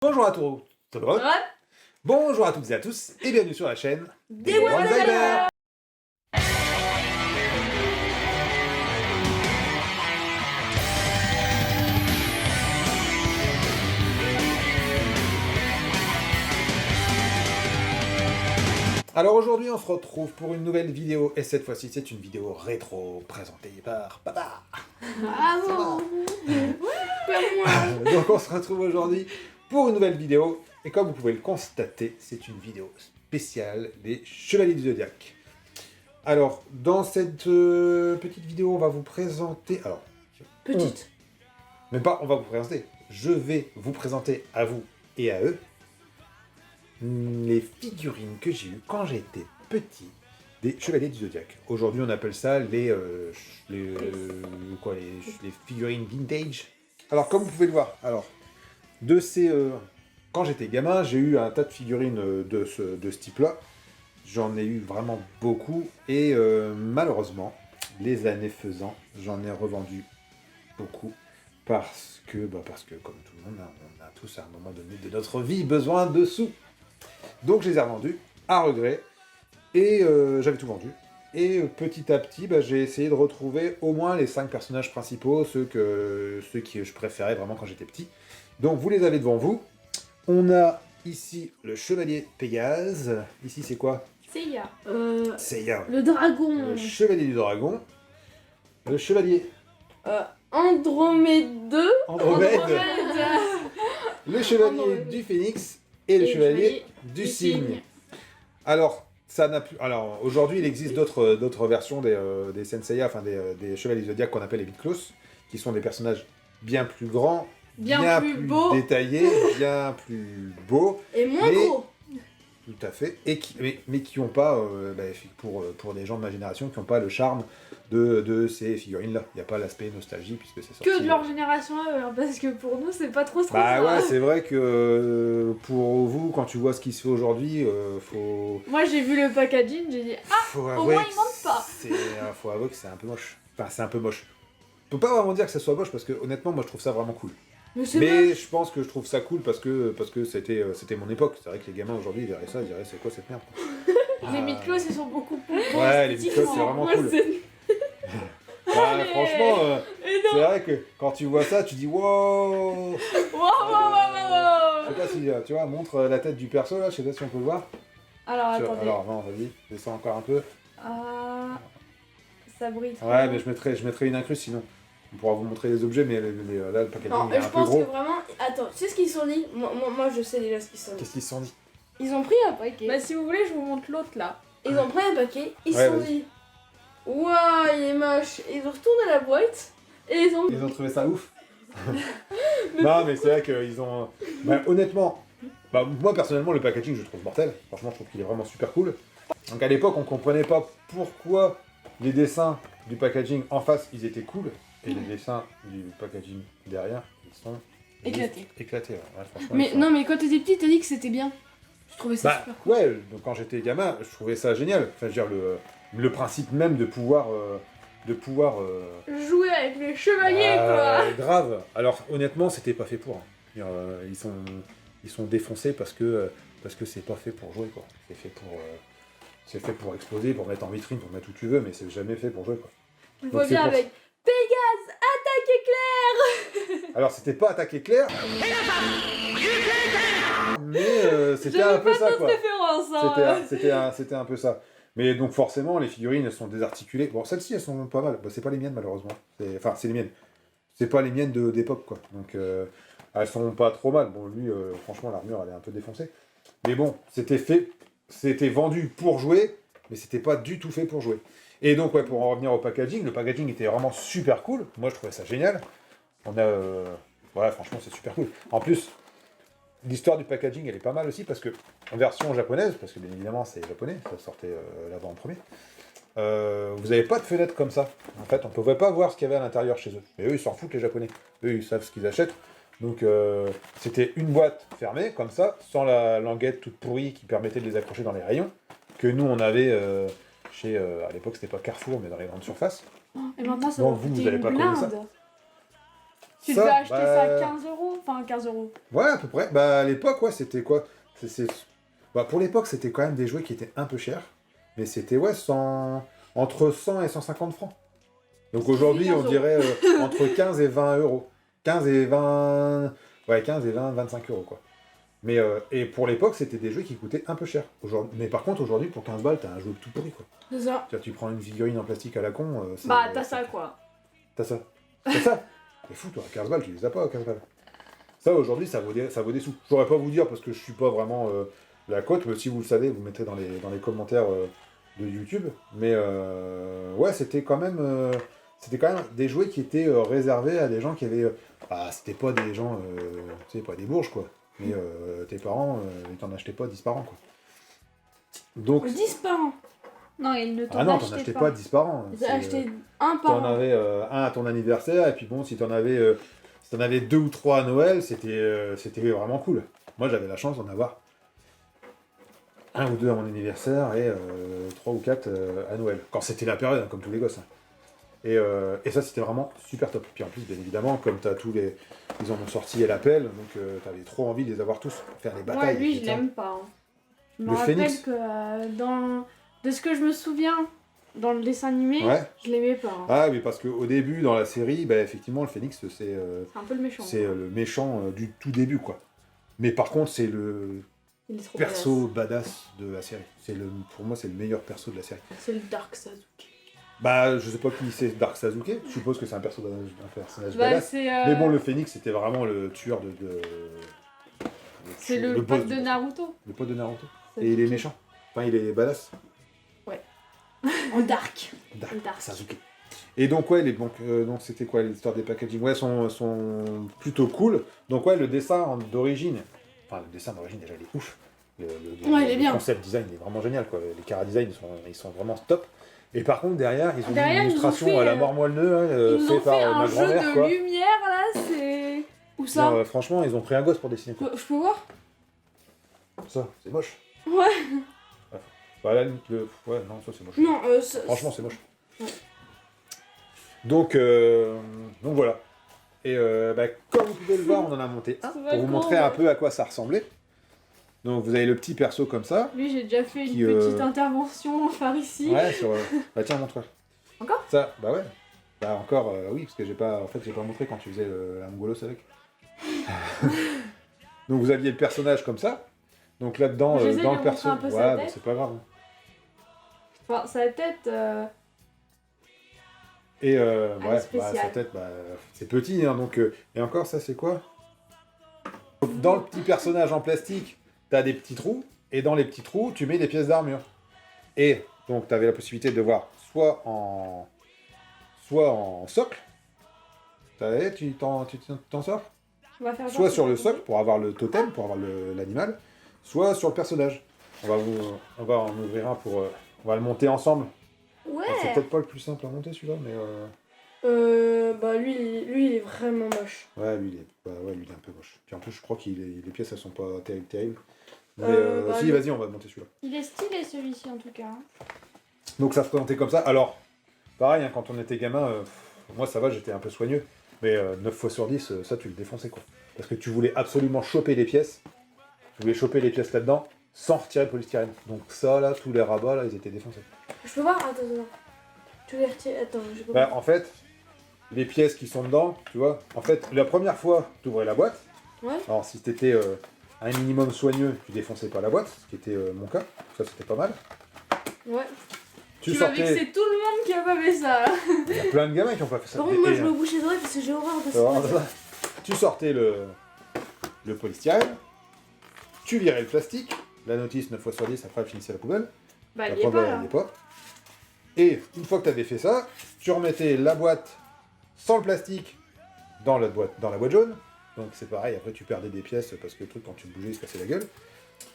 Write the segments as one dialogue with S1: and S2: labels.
S1: Bonjour à tous. Bonjour à toutes et à tous et bienvenue sur la chaîne
S2: des One-Siders.
S1: Alors aujourd'hui on se retrouve pour une nouvelle vidéo et cette fois-ci c'est une vidéo rétro présentée par Papa.
S2: Bravo.
S1: Donc on se retrouve aujourd'hui pour une nouvelle vidéo et comme vous pouvez le constater c'est une vidéo spéciale des Chevaliers du Zodiaque. Alors dans cette petite vidéo on va vous présenter... Alors,
S2: Petite.
S1: Mais pas on va vous présenter, je vais vous présenter à vous et à eux les figurines que j'ai eues quand j'étais petit des Chevaliers du Zodiaque. Aujourd'hui, on appelle ça les figurines vintage. Alors, comme vous pouvez le voir, alors, quand j'étais gamin, j'ai eu un tas de figurines de ce type-là. J'en ai eu vraiment beaucoup et malheureusement, les années faisant, j'en ai revendu beaucoup. Parce que, comme tout le monde, on a tous à un moment donné de notre vie besoin de sous. Donc je les ai revendus à regret, et j'avais tout vendu. Et petit à petit, j'ai essayé de retrouver au moins les 5 personnages principaux, ceux que je préférais vraiment quand j'étais petit. Donc vous les avez devant vous. On a ici le Chevalier Pégase. Ici c'est quoi?
S2: Seiya.
S1: Seiya.
S2: Le dragon.
S1: Le Chevalier du Dragon. Le Chevalier...
S2: Andromède.
S1: Andromède. Le Chevalier du Phénix. Et le Chevalier du Cygne. Alors, ça n'a plus. Alors, aujourd'hui, il existe d'autres versions des Senseiya, enfin des Chevaliers Zodiac qu'on appelle les Vidclos, qui sont des personnages bien plus grands,
S2: bien plus beaux,
S1: détaillés, bien plus beaux.
S2: Et moins gros.
S1: Tout à fait. Et mais qui n'ont pas, pour des gens de ma génération, qui n'ont pas le charme de ces figurines-là. Il n'y a pas l'aspect nostalgie, puisque c'est sorti...
S2: Que de leur génération à eux, hein, parce que pour nous, c'est pas trop
S1: Bah ouais, c'est vrai que pour vous, quand tu vois ce qui se fait aujourd'hui, faut...
S2: Moi, j'ai vu le packaging, j'ai dit « Ah, au moins, il manque pas !»
S1: Faut avouer que c'est un peu moche. Enfin, c'est un peu moche. Je peux pas vraiment dire que ça soit moche, parce que honnêtement, moi, je trouve ça vraiment cool. Mais je pense que je trouve ça cool parce que c'était mon époque. C'est vrai que les gamins aujourd'hui, ils verraient ça, ils diraient c'est quoi cette merde.
S2: Les Vidclos, ils sont beaucoup plus...
S1: Ouais, les Vidclos, c'est vraiment cool. Franchement, c'est vrai que quand tu vois ça, tu dis wow. Je sais pas si tu vois, montre la tête du perso là, je sais pas si on peut le voir.
S2: Alors attendez.
S1: Alors non, vas-y, descends encore un peu.
S2: Ça brille trop.
S1: Ouais, mais je mettrai une incruste sinon. On pourra vous montrer les objets, mais là le packaging
S2: non,
S1: est un
S2: je
S1: peu
S2: pense
S1: gros.
S2: que vraiment. Attends, tu sais ce qu'ils se sont dit? Moi je sais déjà ce qu'ils se sont dit.
S1: Qu'est-ce qu'ils se sont dit?
S2: Ils ont pris un paquet.
S3: Bah si vous voulez, je vous montre l'autre là.
S2: Ils ont pris un paquet, ils se sont dit waouh, il est moche. Et ils ont retourné la boîte et ils ont
S1: trouvé ça ouf. Non, mais c'est vrai qu'ils ont... honnêtement, moi personnellement, le packaging, je le trouve mortel. Franchement, je trouve qu'il est vraiment super cool. Donc à l'époque, on comprenait pas pourquoi les dessins du packaging en face, ils étaient cool. Et les dessins du packaging derrière, ils sont...
S2: éclatés.
S1: Éclatés, ouais, franchement.
S2: Mais non, mais quand t'étais petit, t'as dit que c'était bien. Je trouvais ça super cool.
S1: Ouais, donc quand j'étais gamin, je trouvais ça génial. Enfin, je veux dire, le principe même de pouvoir...
S2: jouer avec les chevaliers, quoi.
S1: Grave. Alors honnêtement, c'était pas fait pour. Hein. Ils sont défoncés parce que c'est pas fait pour jouer, quoi. C'est fait pour exploser, pour mettre en vitrine, pour mettre où tu veux, mais c'est jamais fait pour jouer, quoi.
S2: Il faut bien avec Pégase, attaque éclair.
S1: Alors c'était pas attaque éclair, mais c'était un peu ça, quoi. C'était un peu ça. Mais donc forcément, les figurines, elles sont désarticulées. Bon, celles-ci, elles sont pas mal. C'est pas les miennes, malheureusement. Enfin, c'est les miennes. C'est pas les miennes d'époque, quoi. Donc, elles sont pas trop mal. Bon, lui, franchement, l'armure, elle est un peu défoncée. Mais bon, c'était vendu pour jouer, mais c'était pas du tout fait pour jouer. Et donc, ouais, pour en revenir au packaging, le packaging était vraiment super cool. Moi, je trouvais ça génial. On a... ouais, franchement, c'est super cool. En plus... L'histoire du packaging, elle est pas mal aussi, parce que, en version japonaise, parce que bien évidemment c'est japonais, ça sortait là-bas en premier, vous n'avez pas de fenêtre comme ça. En fait, on ne pouvait pas voir ce qu'il y avait à l'intérieur chez eux. Mais eux, ils s'en foutent, les japonais. Eux, ils savent ce qu'ils achètent. Donc, c'était une boîte fermée, comme ça, sans la languette toute pourrie qui permettait de les accrocher dans les rayons, que nous, on avait chez... à l'époque, c'était pas Carrefour, mais dans les grandes surfaces.
S2: Et maintenant, ça
S1: donc, vous n'avez pas connu ça.
S3: Tu devais acheter ça à 15 €, enfin 15 €.
S1: Ouais, à peu près. Bah, à l'époque, ouais, c'était quoi? Bah, pour l'époque, c'était quand même des jouets qui étaient un peu chers. Mais c'était, ouais, entre 100 et 150 francs. Donc aujourd'hui, on dirait entre 15 et 20 euros. 15 et 20... Ouais, 15 et 20, 25 euros, quoi. Mais, et pour l'époque, c'était des jeux qui coûtaient un peu cher. Mais par contre, aujourd'hui, pour 15 balles, t'as un jeu tout pourri, quoi.
S2: C'est ça.
S1: Tu prends une figurine en plastique à la con...
S3: Bah, t'as ça, quoi.
S1: T'as ça. T'as ça. T'es fou, toi, 15 balles, tu les as pas à 15 balles. Ça, aujourd'hui, ça vaut des sous. Je pourrais pas vous dire, parce que je suis pas vraiment la cote, mais si vous le savez, vous mettrez dans les commentaires de YouTube. Mais, ouais, c'était quand même des jouets qui étaient réservés à des gens qui avaient... c'était pas des gens... tu sais, pas des bourges, quoi. Mais tes parents, ils t'en achetaient pas 10 par an, quoi. Donc...
S2: 10 par an.
S3: Non, ils ne
S1: Ah non, t'en achetais pas 10 par an.
S2: J'ai acheté un par an.
S1: T'en avais un à ton anniversaire, et puis bon, si t'en avais 2 ou 3 à Noël, c'était vraiment cool. Moi, j'avais la chance d'en avoir un ou deux à mon anniversaire, et 3 ou 4 à Noël. Quand c'était la période, hein, comme tous les gosses. Hein. Et ça, c'était vraiment super top. Puis en plus, bien évidemment, comme t'as tous les... Ils en ont sorti à l'appel, donc t'avais trop envie de les avoir tous, pour faire les batailles.
S3: Ouais, lui, je l'aime pas. Hein. Je me
S1: Le
S3: rappelle
S1: Phénix.
S3: que de ce que je me souviens, dans le dessin animé,
S1: Ouais.
S3: je l'aimais pas. Hein.
S1: Ah oui, parce qu'au début, dans la série, bah, effectivement, le Phénix,
S3: C'est un peu le méchant.
S1: c'est le méchant du tout début, quoi. Mais par contre, c'est le
S3: Il est trop
S1: perso badass de la série. Pour moi, c'est le meilleur perso de la série.
S3: C'est le Dark Sasuke.
S1: Bah, je sais pas qui c'est Dark Sasuke. Je suppose que c'est un personnage
S3: Bah,
S1: badass.
S3: c'est
S1: Mais bon, le Phénix, c'était vraiment le tueur
S3: c'est le
S1: boss
S3: pote de Naruto.
S1: Le pote de Naruto.
S3: Sasuke.
S1: Et il est méchant. Enfin, il est badass.
S2: En dark.
S1: Dark Sasuke. Et donc, ouais, donc c'était quoi l'histoire des packaging? Ouais, sont plutôt cool. Donc, ouais, le dessin d'origine, enfin, le dessin d'origine, déjà, il est ouf.
S2: Il est bien.
S1: Le concept design, il est vraiment génial, quoi. Les chara design, ils sont vraiment top. Et par contre, derrière, ils ont une illustration à la mort moelle-neu,
S3: Ils nous ont
S1: fait par
S3: fait un
S1: ma
S3: jeu
S1: grand-mère,
S3: de
S1: quoi.
S3: lumière, là, c'est... Où ça?
S1: Non, franchement, ils ont pris un gosse pour dessiner, quoi.
S2: Je peux voir?
S1: Ça, c'est moche.
S2: Ouais.
S1: Bah, là, ouais, non, ça, c'est moche.
S2: Non,
S1: Franchement, c'est moche.
S2: Ouais.
S1: Donc voilà. Et comme vous pouvez le voir, on en a monté un pour vous montrer un peu à quoi ça ressemblait. Donc vous avez le petit perso comme ça.
S3: Lui, j'ai déjà fait une
S1: Qui,
S3: petite intervention par ici.
S1: Ouais, sur... bah tiens, montre-le.
S3: Encore?
S1: Ça, bah ouais. Bah encore, oui, parce que j'ai pas montré quand tu faisais la mongolos avec. Donc vous aviez le personnage comme ça. Donc là-dedans,
S3: J'essaie
S1: dans
S3: de
S1: le perso...
S3: montrer un peu
S1: Ouais,
S3: sa
S1: bah,
S3: tête.
S1: c'est pas grave.
S3: Enfin, sa tête...
S1: Et
S3: est
S1: ouais,
S3: spéciale.
S1: sa tête, c'est petit, hein, donc... Et encore, ça, c'est quoi? Dans le petit personnage en plastique, t'as des petits trous, et dans les petits trous, tu mets des pièces d'armure. Et donc, t'avais la possibilité de voir soit en socle, tu t'en sors,
S3: On va faire
S1: soit
S3: genre
S1: sur le
S3: ça.
S1: socle, pour avoir le totem, pour avoir l'animal, soit sur le personnage. On va en ouvrir un pour... on va le monter ensemble.
S2: Ouais.
S1: C'est peut-être pas le plus simple à monter, celui-là, mais...
S2: Bah lui il est vraiment moche.
S1: Ouais, lui, il est un peu moche. Puis en plus, je crois que les pièces, elles sont pas terribles. Mais
S2: Bah,
S1: si,
S2: lui-
S1: vas-y, on va monter celui-là.
S3: Il est stylé, celui-ci, en tout cas. Hein.
S1: Donc ça se présentait comme ça. Alors, pareil, hein, quand on était gamin, moi ça va, j'étais un peu soigneux. Mais 9 fois sur 10, ça, tu le défonçais, quoi. Parce que tu voulais absolument choper les pièces. Tu voulais choper les pièces là-dedans, sans retirer le polystyrène. Donc ça, là, tous les rabats, là, ils étaient défoncés.
S2: Je peux voir? Attends. Tu les retires? Attends, je peux
S1: Bah,
S2: voir.
S1: en fait, les pièces qui sont dedans, tu vois, en fait, la première fois, tu ouvrais la boîte.
S2: Ouais.
S1: Alors, si t'étais un minimum soigneux, tu défonçais pas la boîte, ce qui était mon cas. Ça, c'était pas mal.
S2: Ouais.
S3: Tu m'as vexé tout le monde qui a pas fait ça, là.
S1: Il y a plein de gamins qui ont pas fait ça.
S2: Par contre, moi je me bouche les oreilles parce que j'ai horreur de
S1: Alors,
S2: ça.
S1: tu sortais le polystyrène, tu virais le plastique, la notice 9 fois sur 10, après elle finissait à la poubelle.
S3: Bah,
S1: La
S3: il y est
S1: preuve,
S3: pas,
S1: elle
S3: là.
S1: y est pas. Et une fois que tu avais fait ça, tu remettais la boîte sans le plastique dans la boîte jaune. Donc c'est pareil, après tu perdais des pièces parce que le truc, quand tu le bougeais, il se cassait la gueule.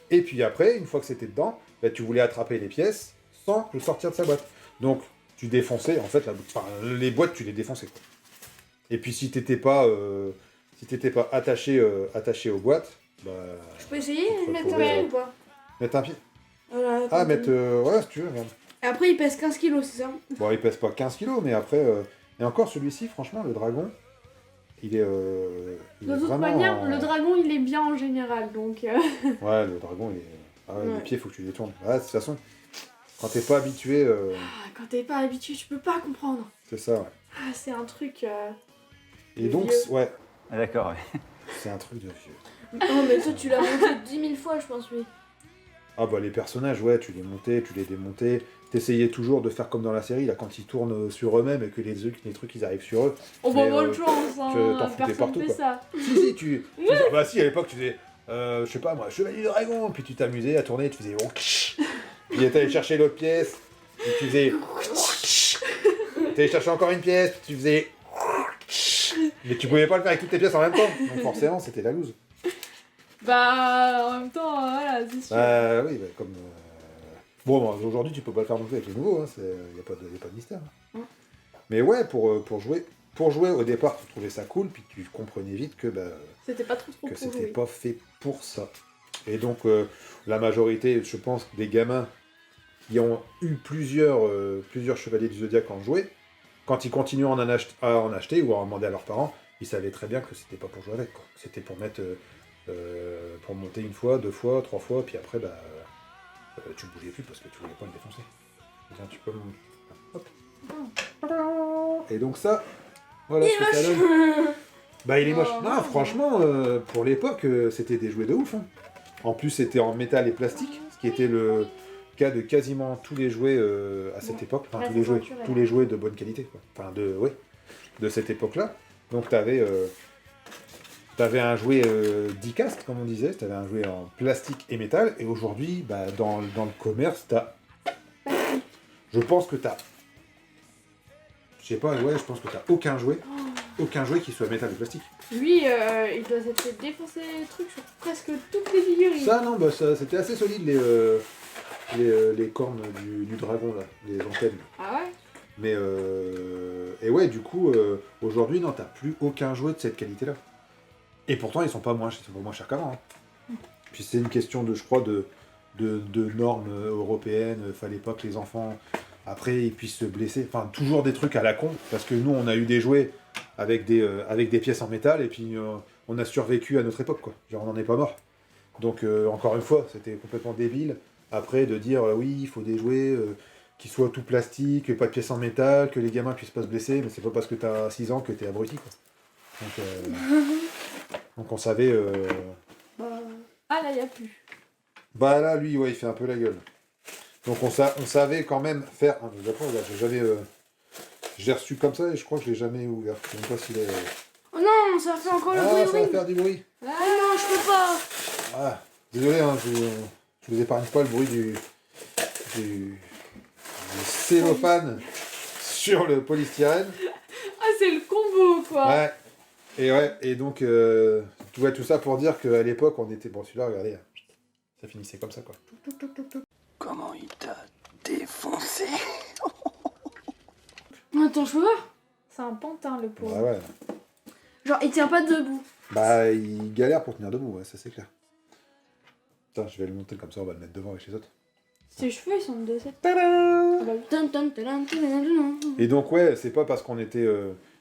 S1: Et puis après, une fois que c'était dedans, bah, tu voulais attraper les pièces sans le sortir de sa boîte. Donc tu défonçais, en fait, les boîtes, tu les défonçais, quoi. Et puis si t'étais pas, attaché aux boîtes, bah...
S2: Je peux essayer
S1: Tu te
S2: de mettre
S1: retrouvais,
S2: rien ou pas?
S1: Mettre un pied.
S2: Voilà,
S1: Ah,
S2: attends.
S1: mettre... ouais, si tu veux, regarde.
S2: Et après il pèse 15 kilos, c'est ça?
S1: Bon, il pèse pas 15 kilos, mais après... Et encore, celui-ci, franchement, le dragon... il est
S3: De toute
S1: vraiment
S3: manière, le dragon, il est bien en général, donc...
S1: Ouais, le dragon, il est... Ah ouais,
S2: Ouais.
S1: les pieds, faut que tu les tournes. Ouais, de toute façon, quand t'es pas habitué,
S3: Quand t'es pas habitué, tu peux pas comprendre.
S1: c'est ça, ouais.
S3: Ah, c'est un truc...
S1: Et
S3: Le
S1: donc,
S3: vieux.
S1: ouais,
S4: Ah, d'accord, ouais.
S1: c'est un truc de vieux.
S2: Oh, mais toi, tu l'as monté 10 000 fois, je pense, oui.
S1: Ah bah les personnages, ouais, tu les montais, tu les démontais. T'essayais toujours de faire comme dans la série, là, quand ils tournent sur eux-mêmes et que les trucs, ils arrivent sur eux.
S3: On va
S1: Mais,
S3: bonne chance,
S1: t'en
S3: hein.
S1: foutais
S3: Personne
S1: partout,
S3: fait
S1: quoi.
S3: ça.
S1: Si, tu... Bah si, à l'époque, tu faisais, je sais pas moi, Chevalier de Dragon, puis tu t'amusais à tourner, tu faisais... Puis t'allais chercher l'autre pièce, puis tu faisais... T'allais chercher encore une pièce, puis tu faisais... Mais tu pouvais pas le faire avec toutes tes pièces en même temps, donc forcément, c'était la loose.
S3: Bah, en même temps, voilà, c'est sûr.
S1: Oui, bah, comme... Bon, bah, aujourd'hui, tu peux pas le faire non plus avec les nouveaux, hein, y a pas de mystère. Mais ouais, pour jouer, au départ, tu trouvais ça cool, puis tu comprenais vite que... Bah,
S3: C'était pas trop
S1: que
S3: pour
S1: c'était
S3: jouer.
S1: pas fait pour ça. Et donc, la majorité, je pense, des gamins qui ont eu plusieurs Chevaliers du Zodiaque en jouer, quand ils continuent à en acheter ou à en demander à leurs parents, ils savaient très bien que c'était pas pour jouer avec, quoi. C'était pour mettre... pour monter une fois, 2 fois, 3 fois, puis après, bah, tu bougeais plus parce que tu voulais pas le défoncer. Tiens, tu peux... Hop. Et donc ça, voilà ce que ça donne. Bah il est moche.
S2: Oh,
S1: Non, franchement, pour l'époque, c'était des jouets de ouf. Hein. En plus, c'était en métal et plastique, ce qui était le cas de quasiment tous les jouets à cette époque. Enfin,
S3: Ouais,
S1: tous les jouets de bonne qualité, quoi. Enfin, de cette époque-là. Donc, t'avais un jouet die-cast, comme on disait. T'avais un jouet en plastique et métal. Et aujourd'hui, bah, dans le commerce, je pense que t'as... Je sais pas, ouais, je pense que t'as aucun jouet qui soit métal et plastique.
S3: Lui, il doit s'être fait défoncer les trucs sur presque toutes les figurines.
S1: Ça, non, bah, c'était assez solide, les cornes du dragon, là, les antennes.
S3: Ah ouais?
S1: Mais, et ouais, du coup, aujourd'hui, non, t'as plus aucun jouet de cette qualité-là. Et pourtant, ils sont pas moins chers qu'avant. Hein. Puis c'est une question, je crois, de normes européennes. Fallait pas que les enfants, après, ils puissent se blesser. Enfin, toujours des trucs à la con, parce que nous, on a eu des jouets avec des pièces en métal, et puis on a survécu à notre époque, quoi. Genre, on n'en est pas mort. Donc, encore une fois, c'était complètement débile, après, de dire, oui, il faut des jouets qui soient tout plastique, pas de pièces en métal, que les gamins puissent pas se blesser, mais c'est pas parce que t'as 6 ans que t'es abruti, quoi. Donc on savait...
S3: Ah là, y a plus.
S1: Bah là, lui, ouais, il fait un peu la gueule. Donc on savait quand même faire... Ah, d'accord, là, je l'ai reçu comme ça et je crois que je l'ai jamais ouvert. Je sais même pas s'il est...
S2: Oh non, ça fait encore le
S1: Ah,
S2: bruit
S1: ça va
S2: ring.
S1: faire du bruit.
S2: Oh non, je peux pas.
S1: Ah, désolé, hein, je vous épargne pas le bruit du cellophane sur le polystyrène.
S3: Ah, c'est le combo, quoi.
S1: Ouais, et donc, tout ça pour dire qu'à l'époque, on était... Bon, celui-là, regardez, ça finissait comme ça, quoi.
S4: Comment il t'a défoncé?
S2: Attends, je peux voir.
S3: C'est un pantin, le pauvre.
S1: Ouais.
S2: Genre, il tient pas debout.
S1: Bah, il galère pour tenir debout, ouais, ça c'est clair. Putain, je vais le monter comme ça, on va le mettre devant avec les autres.
S3: Ses cheveux, ils sont de cette...
S1: Tadam
S2: Dun, dun, dun, dun, dun, dun.
S1: Et donc, ouais, c'est pas parce qu'on était...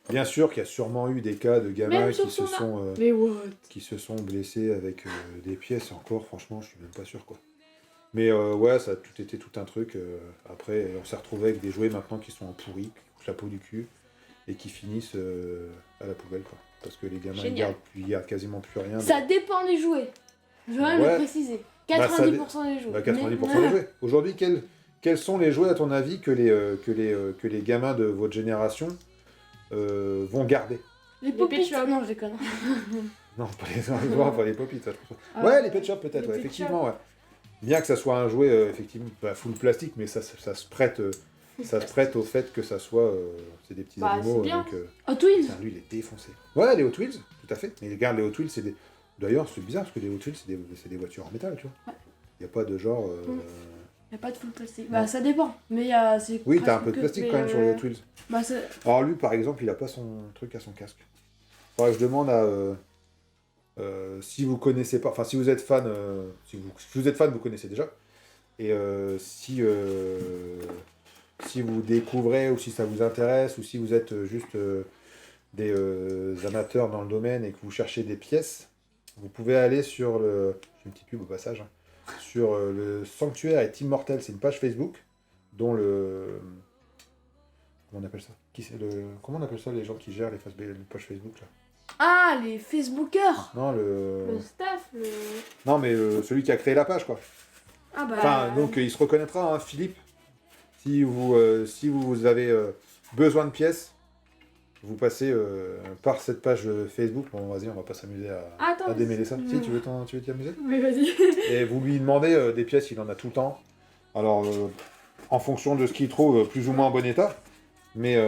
S1: bien sûr qu'il y a sûrement eu des cas de gamins
S3: Même
S1: qui
S3: sur
S1: se,
S3: son
S1: sont,
S3: Mais what?
S1: qui se sont blessés avec des pièces. Encore, franchement, je suis même pas sûr, quoi. Mais ouais, ça a tout été tout un truc. Après, on s'est retrouvé avec des jouets maintenant qui sont en pourri, qui coûtent la peau du cul, et qui finissent à la poubelle, quoi. Parce que les gamins, ils gardent quasiment plus rien.
S2: Ça dépend des jouets. Je vais
S1: Ouais.
S2: le préciser.
S1: Bah,
S2: 90% des jouets.
S1: Bah, 90% des jouets. Aujourd'hui, quels sont les jouets, à ton avis, que les gamins de votre génération vont garder?
S2: Les
S3: Pet
S2: popites.
S3: Shop.
S2: Non, je déconne.
S1: Non, pas les popites, ça, je pense pas.
S3: Ah.
S1: Ouais, les pet shops peut-être,
S3: Les
S1: ouais,
S3: pet
S1: effectivement, ouais. Bien que ça soit un jouet, effectivement, full plastique, mais ça se prête, au fait que ça soit... c'est des petits
S3: Bah,
S1: animaux,
S3: c'est bien.
S1: donc...
S2: Hot Wheels.
S1: putain, lui, il est défoncé. Ouais, les Hot Wheels, tout à fait. Mais regarde, les Hot Wheels, c'est des... D'ailleurs, c'est bizarre, parce que les Hot Wheels, c'est des voitures en métal, tu vois.
S2: Ouais.
S1: Il n'y a pas de genre...
S2: Y a pas de full plastique. Bah, ça dépend. Mais c'est.
S1: Oui, t'as un
S2: presque
S1: peu de
S2: que-
S1: plastique
S2: mais,
S1: quand même sur les Hot Wheels.
S2: Bah, c'est.
S1: Alors lui, par exemple, il a pas son truc à son casque. Faudrait que je demande à... si vous connaissez pas... Enfin, si vous êtes fan... si vous êtes fan, vous connaissez déjà. Et si vous découvrez, ou si ça vous intéresse, ou si vous êtes juste des amateurs dans le domaine et que vous cherchez des pièces, vous pouvez aller sur le... Je fais une petite pub au passage. Hein, sur le Sanctuaire est immortel. C'est une page Facebook dont le... Comment on appelle ça? Comment on appelle ça les gens qui gèrent les pages Facebook là?
S2: Ah, les Facebookers.
S1: Non,
S3: Le staff,
S1: Non, mais celui qui a créé la page, quoi.
S2: Ah bah...
S1: Enfin, donc il se reconnaîtra, hein, Philippe. Si vous avez besoin de pièces, vous passez par cette page Facebook. Bon, vas-y, on va pas s'amuser
S3: Attends,
S1: à démêler ça. Si, tu veux t'y amuser?
S3: Mais vas-y.
S1: Et vous lui demandez des pièces, il en a tout le temps. Alors, en fonction de ce qu'il trouve, plus ou moins en bon état. Mais,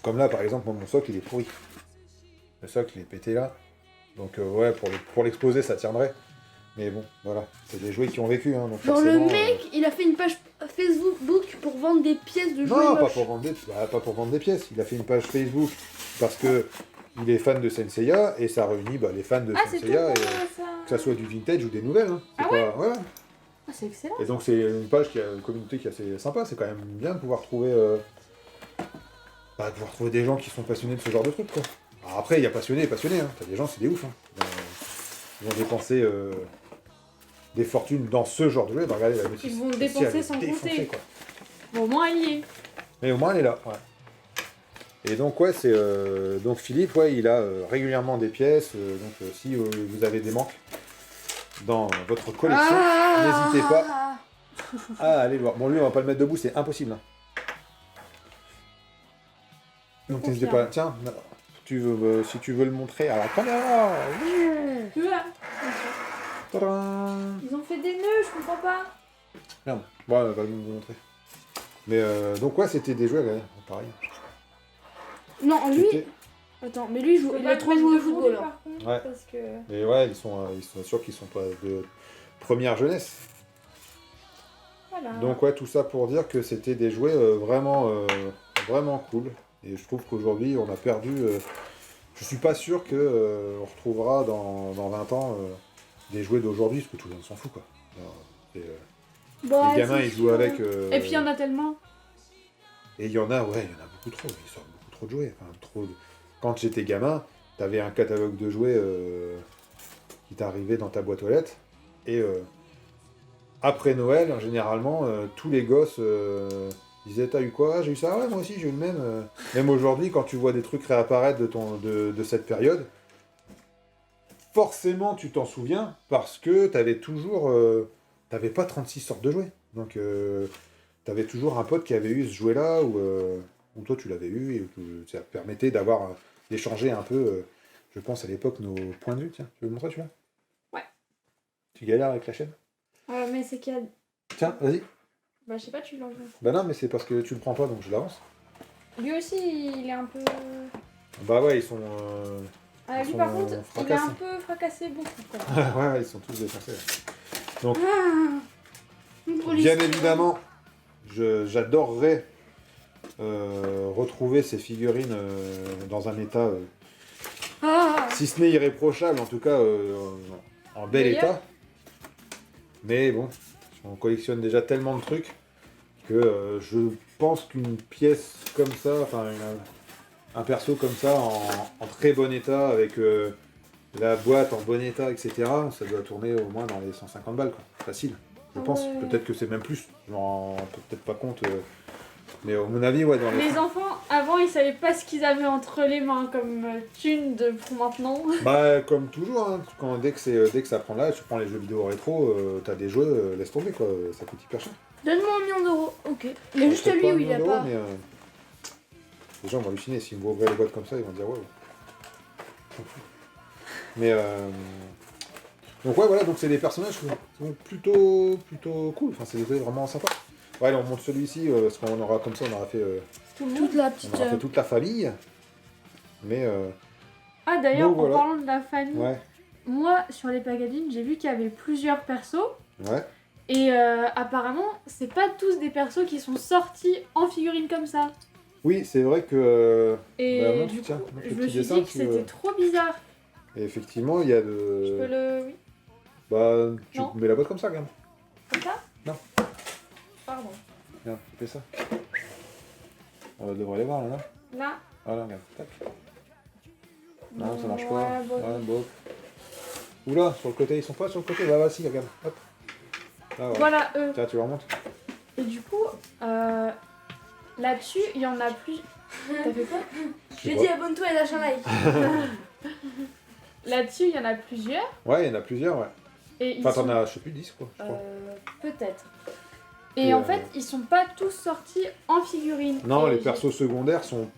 S1: comme là, par exemple, mon socle, il est pourri. Le socle, il est pété là. Donc, ouais, pour l'exposer, ça tiendrait. Mais bon, voilà. C'est des jouets qui ont vécu. Hein, donc
S2: Genre le mec, il a fait une page Facebook pour vendre des pièces de jouets
S1: non,
S2: moches.
S1: pas pour vendre des pièces. Il a fait une page Facebook parce que il est fan de Senseiya et ça réunit les fans de
S3: C'est tout
S1: Senseiya, et
S3: ça.
S1: que ça soit du vintage ou des nouvelles. Hein. C'est
S3: Ah
S1: pas... ouais.
S3: Ah, c'est excellent.
S1: Et donc c'est une page qui a une communauté qui est assez sympa. C'est quand même bien de pouvoir trouver, des gens qui sont passionnés de ce genre de trucs, quoi. Alors après, il y a passionnés et passionnés. Hein. T'as des gens, c'est des ouf. Hein. Ils vont dépenser des fortunes dans ce genre de jeu. Bah, regardez, la notice.
S3: Ils vont
S1: Celle-ci,
S3: dépenser
S1: elle est
S3: sans
S1: défoncée,
S3: compter.
S1: quoi.
S3: Bon, au moins, il y est.
S1: Mais au moins, elle est là. Ouais. Et donc, ouais, c'est donc Philippe, ouais, il a régulièrement des pièces. Donc, si vous avez des manques dans votre collection, n'hésitez pas à aller le voir. Bon, lui, on va pas le mettre debout, c'est impossible. Hein. Donc, n'hésitez pas. Tiens, si tu veux le montrer à la caméra.
S3: Tu vois,
S1: Tadam.
S3: ils ont fait des nœuds, je comprends pas.
S1: Merde. Bon, on va vous montrer. Mais donc, ouais, c'était des jouets, pareil.
S2: Non, lui...
S1: C'était-
S2: Attends, mais lui, il a trop joué au football. Hein.
S1: Ouais.
S3: Parce que...
S1: Et ouais, ils sont sûrs qu'ils sont pas de première jeunesse.
S3: Voilà.
S1: Donc ouais, tout ça pour dire que c'était des jouets vraiment cool. Et je trouve qu'aujourd'hui, on a perdu... je suis pas sûr que on retrouvera dans 20 ans des jouets d'aujourd'hui, parce que tout le monde s'en fout, quoi. Alors,
S3: Bah,
S1: les gamins,
S3: c'est
S1: ils jouent
S3: sûr.
S1: avec...
S3: Et puis il y en a tellement.
S1: Et il y en a beaucoup trop. Ils sortent beaucoup trop de jouets. Enfin, trop de... Quand j'étais gamin, t'avais un catalogue de jouets qui t'arrivait dans ta boîte aux lettres. Et après Noël, généralement, tous les gosses disaient « T'as eu quoi? J'ai eu ça? Ouais, moi aussi, j'ai eu le même. » Même aujourd'hui, quand tu vois des trucs réapparaître de cette période, forcément, tu t'en souviens parce que t'avais toujours... t'avais pas 36 sortes de jouets. Donc, t'avais toujours un pote qui avait eu ce jouet-là ou toi, tu l'avais eu et ça te permettait d'échanger un peu, je pense, à l'époque, nos points de vue. Tiens, tu veux me montrer, celui-là?
S3: Ouais.
S1: Tu galères avec la chaîne?
S3: Mais c'est qu'il y a...
S1: Tiens, vas-y.
S3: Bah, je sais pas, tu l'enlèves.
S1: Bah non, mais c'est parce que tu le prends pas, donc je l'avance.
S3: Lui aussi, il est un peu...
S1: Bah ouais, ils sont...
S3: Ah,
S1: ils
S3: lui,
S1: sont
S3: par contre, il est
S1: fracassés.
S3: un peu fracassé beaucoup, quoi.
S1: Ouais, ils sont tous défoncés. Ouais. Donc,
S2: Pour
S1: bien
S2: l'histoire.
S1: évidemment, j'adorerais retrouver ces figurines dans un état, si ce n'est irréprochable, en tout cas en bel
S3: Meilleur.
S1: état. Mais bon, on collectionne déjà tellement de trucs que je pense qu'une pièce comme ça, enfin un perso comme ça en très bon état, avec la boîte en bon état, etc., ça doit tourner au moins dans les 150 balles, quoi. Facile. Je
S3: Ah
S1: pense,
S3: ouais.
S1: peut-être que c'est même plus, je m'en rends peut-être pas compte, mais à mon avis, ouais, dans les...
S3: Les enfants, avant, ils savaient pas ce qu'ils avaient entre les mains comme thune pour maintenant.
S1: Bah, comme toujours, hein, dès que ça prend là, tu prends les jeux vidéo rétro, t'as des jeux, laisse tomber, quoi, ça coûte hyper cher.
S2: Donne-moi 1 million d'euros. Ok. Mais juste
S1: Peut-être
S2: lui
S1: pas
S2: où
S1: 1
S2: il a
S1: million d'euros,
S2: pas.
S1: mais les gens vont halluciner, s'ils me voient ouvrir les boîtes comme ça, ils vont dire, ouais. Mais, donc ouais, voilà, donc c'est des personnages qui sont plutôt cool, enfin c'est des trucs vraiment sympas. Ouais, allez, on monte celui-ci, parce qu'on aura comme ça, on aura fait...
S2: Toute la petite...
S1: On aura fait toute la famille. Mais
S3: Ah, d'ailleurs,
S1: Donc, voilà.
S3: en parlant de la famille,
S1: ouais,
S3: moi, sur les packaging, j'ai vu qu'il y avait plusieurs persos.
S1: ouais.
S3: Et apparemment, c'est pas tous des persos qui sont sortis en figurine comme ça.
S1: Oui, c'est vrai que
S3: Et
S1: bah, montre,
S3: du
S1: tiens,
S3: coup,
S1: montre le
S3: je me
S1: petit
S3: suis
S1: dessin,
S3: dit que
S1: tu,
S3: c'était trop bizarre.
S1: et effectivement, il y a
S3: Je peux
S1: de...
S3: le... Oui,
S1: Bah, tu
S3: Non.
S1: mets la boîte comme ça, regarde.
S3: comme ça?
S1: Non.
S3: Pardon.
S1: Regarde, fais ça. On devrait les voir là, là.
S3: Là,
S1: Voilà, regarde. Tac. Non, ça marche
S2: Ouais,
S1: pas.
S2: bon.
S1: Ouais, bof. Oula, sur le côté, ils sont pas sur le côté. Bah, si, regarde. Hop. Là, ouais.
S3: Voilà, eux.
S1: Tiens, tu le remontes.
S3: Et du coup, là-dessus, il y en a plus. T'as fait quoi?
S2: J'ai dit abonne-toi et lâche un like.
S3: Là-dessus, il y en a plusieurs.
S1: Ouais, il y en a plusieurs, ouais.
S3: Et ils
S1: Enfin,
S3: sont...
S1: t'en as, je sais plus, 10 quoi, je crois.
S3: Peut-être. Et
S1: Et
S3: en fait, ils sont pas tous sortis en figurine.
S1: Non,
S3: Et
S1: les persos secondaires sont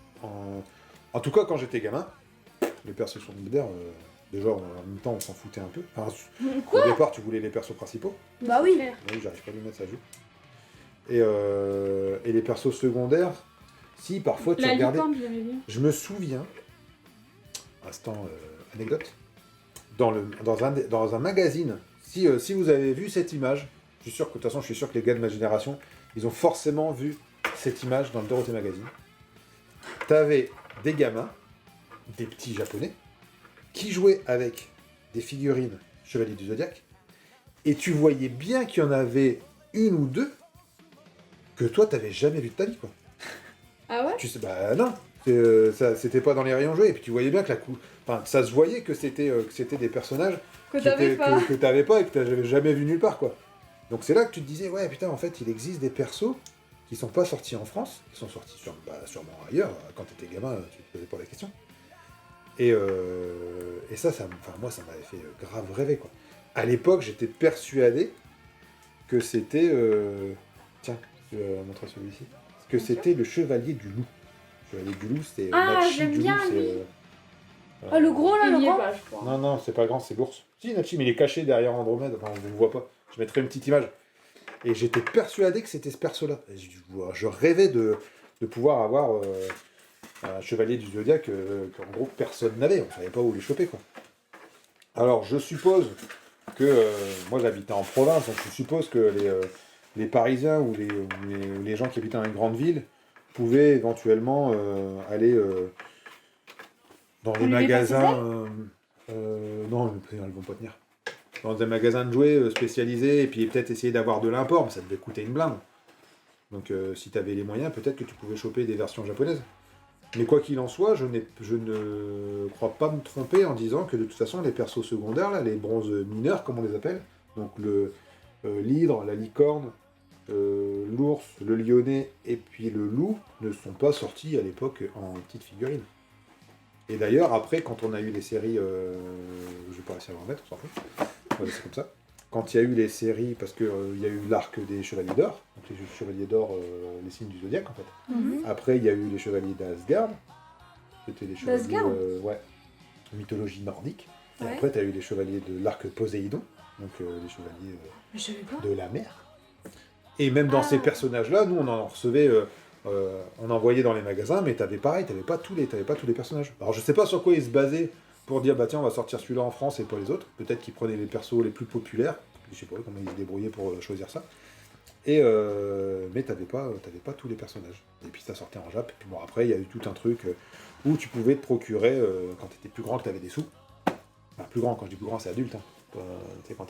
S1: en tout cas, quand j'étais gamin, les persos secondaires, déjà, en même temps, on s'en foutait un peu. Enfin, au départ, tu voulais les persos principaux.
S2: Bah oui.
S1: Oui, j'arrive pas à lui mettre ça joue. Et les persos secondaires, si, parfois, tu
S3: La
S1: regardais...
S3: licorne, j'avais vu.
S1: Je me souviens, instant anecdote, dans un magazine, si vous avez vu cette image, je suis sûr que, de toute façon, je suis sûr que les gars de ma génération, ils ont forcément vu cette image dans le Dorothée Magazine. T'avais des gamins, des petits japonais, qui jouaient avec des figurines Chevaliers du Zodiaque, et tu voyais bien qu'il y en avait une ou deux que toi, t'avais jamais vu de ta vie, quoi.
S2: Ah ouais?
S1: Tu sais, bah non, c'était pas dans les rayons jouets, et puis tu voyais bien que enfin, ça se voyait que c'était des personnages
S2: Que t'avais pas.
S1: que t'avais pas et que t'avais jamais vu nulle part, quoi. Donc c'est là que tu te disais, ouais, putain, en fait, il existe des persos qui sont pas sortis en France, qui sont sortis sûrement ailleurs. Quand t'étais gamin, tu te posais pas la question. Et ça, moi, ça m'avait fait grave rêver, quoi. À l'époque, j'étais persuadé que c'était... Tiens, je vais montrer celui-ci. Que c'était le Chevalier du Loup. Le Chevalier du Loup, c'est...
S3: Ah,
S1: Nachi
S3: j'aime
S1: du
S3: bien,
S1: Loup,
S3: lui.
S2: Ah, le gros là,
S3: Il
S2: le
S3: y est
S2: grand?
S3: pas, je crois.
S1: Non, c'est pas le grand, c'est l'ours. Si, Nachi, mais il est caché derrière Andromède. Enfin, on ne le voit pas. Je mettrai une petite image. Et j'étais persuadé que c'était ce perso-là. Et je rêvais de pouvoir avoir un Chevalier du Zodiaque qu'en gros personne n'avait. On savait pas où les choper, quoi. Alors, je suppose que... moi, j'habitais en province, donc je suppose que les Parisiens ou les gens qui habitaient dans une grande ville pouvaient éventuellement aller dans des
S3: On lui
S1: magasins... non, elles vont pas tenir. Dans des magasins de jouets spécialisés, et puis peut-être essayer d'avoir de l'import, mais ça devait coûter une blinde. Donc si tu avais les moyens, peut-être que tu pouvais choper des versions japonaises. Mais quoi qu'il en soit, je ne crois pas me tromper en disant que de toute façon, les persos secondaires, là, les bronzes mineurs, comme on les appelle, donc l'hydre, la licorne, l'ours, le lyonnais et puis le loup, ne sont pas sortis à l'époque en petites figurines. Et d'ailleurs, après, quand on a eu les séries... je vais pas réussir à le remettre, on s'en fout. Ouais, c'est comme ça. Quand il y a eu les séries, parce qu'il y a eu l'arc des Chevaliers d'Or, donc les Chevaliers d'Or, les signes du Zodiaque, en fait. Après, il y a eu les Chevaliers d'Asgard. C'était les Chevaliers...
S2: D'Asgard
S1: mythologie nordique. Et
S2: Ouais.
S1: après, tu as eu les Chevaliers de l'arc Poséidon, donc les Chevaliers
S2: Je savais pas.
S1: de la mer. Et même dans ces personnages-là, nous, on en recevait... on envoyait dans les magasins, mais t'avais pas tous les personnages. Alors je sais pas sur quoi ils se basaient pour dire bah tiens on va sortir celui-là en France et pas les autres. Peut-être qu'ils prenaient les persos les plus populaires. Je sais pas comment ils se débrouillaient pour choisir ça. Et mais t'avais pas tous les personnages. Et puis ça sortait en Jap. Et puis bon après il y a eu tout un truc où tu pouvais te procurer quand t'étais plus grand que t'avais des sous. Enfin plus grand, quand je dis plus grand c'est adulte. Hein. Tu sais quand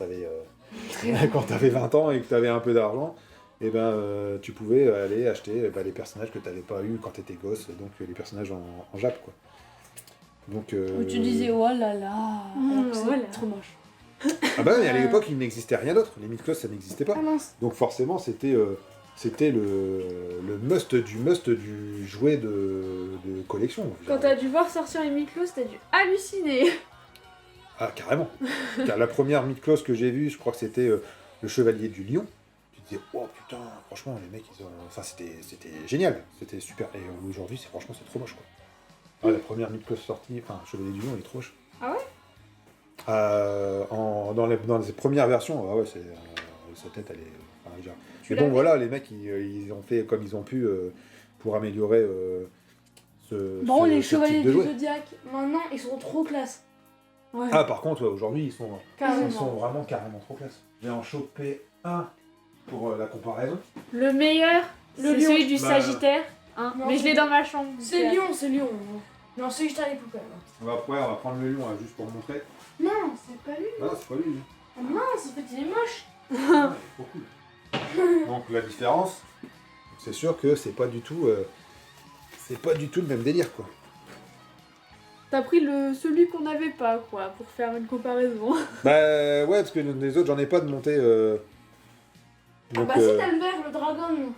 S1: t'avais 20 ans et que t'avais un peu d'argent. Et tu pouvais aller acheter les personnages que tu n'avais pas eu quand tu étais gosse, donc les personnages en Jap, quoi. Donc,
S2: Où tu disais oh là là, c'est
S3: voilà.
S2: trop moche.
S1: Ah bah à l'époque il n'existait rien d'autre, les Mythos ça n'existait pas.
S2: Ah mince.
S1: Donc forcément c'était le must du jouet de collection.
S3: Quand t'as dû voir sortir les Miklos, t'as dû halluciner.
S1: Ah carrément. Car la première Mythos que j'ai vue, je crois que c'était le Chevalier du Lion. Tu disais, oh putain, franchement, les mecs, enfin, c'était génial, c'était super. Et aujourd'hui, franchement, c'est trop moche, quoi. Ah, la première Mythos sortie, enfin, Chevalier du Lion, il est trop moche.
S3: Ah
S1: ouais dans les premières versions, ah ouais, sa tête, elle est... Enfin, déjà. Mais
S3: l'as
S1: bon,
S3: vu
S1: voilà, les mecs, ils ont fait comme ils ont pu pour améliorer
S2: Bon, les
S1: ce
S2: Chevaliers
S1: type de
S2: du
S1: jouet.
S2: Zodiaque, maintenant, ils sont trop classe. Ouais.
S1: Ah, par contre, ouais, aujourd'hui, ils sont
S2: Carrément.
S1: vraiment carrément trop classe. J'ai en chopé un pour la comparaison.
S3: Le meilleur,
S2: Le
S3: c'est
S2: lion.
S3: celui du
S1: Bah,
S3: Sagittaire. Hein.
S2: non,
S3: Mais je l'ai dans ma chambre.
S2: C'est Lion, c'est Lion. Non, c'est juste les poupées.
S1: On va prendre le lion hein, juste pour montrer.
S2: Non, c'est pas lui.
S1: Ah, c'est pas lui.
S2: Ah mince, en fait, il est moche.
S1: Ah, il est trop cool. Donc la différence, c'est sûr que c'est pas du tout le même délire, quoi.
S3: T'as pris celui qu'on n'avait pas, quoi, pour faire une comparaison.
S1: Bah ouais, parce que les autres, j'en ai pas de montée. Donc,
S2: Bah si t'as le vert, le dragon.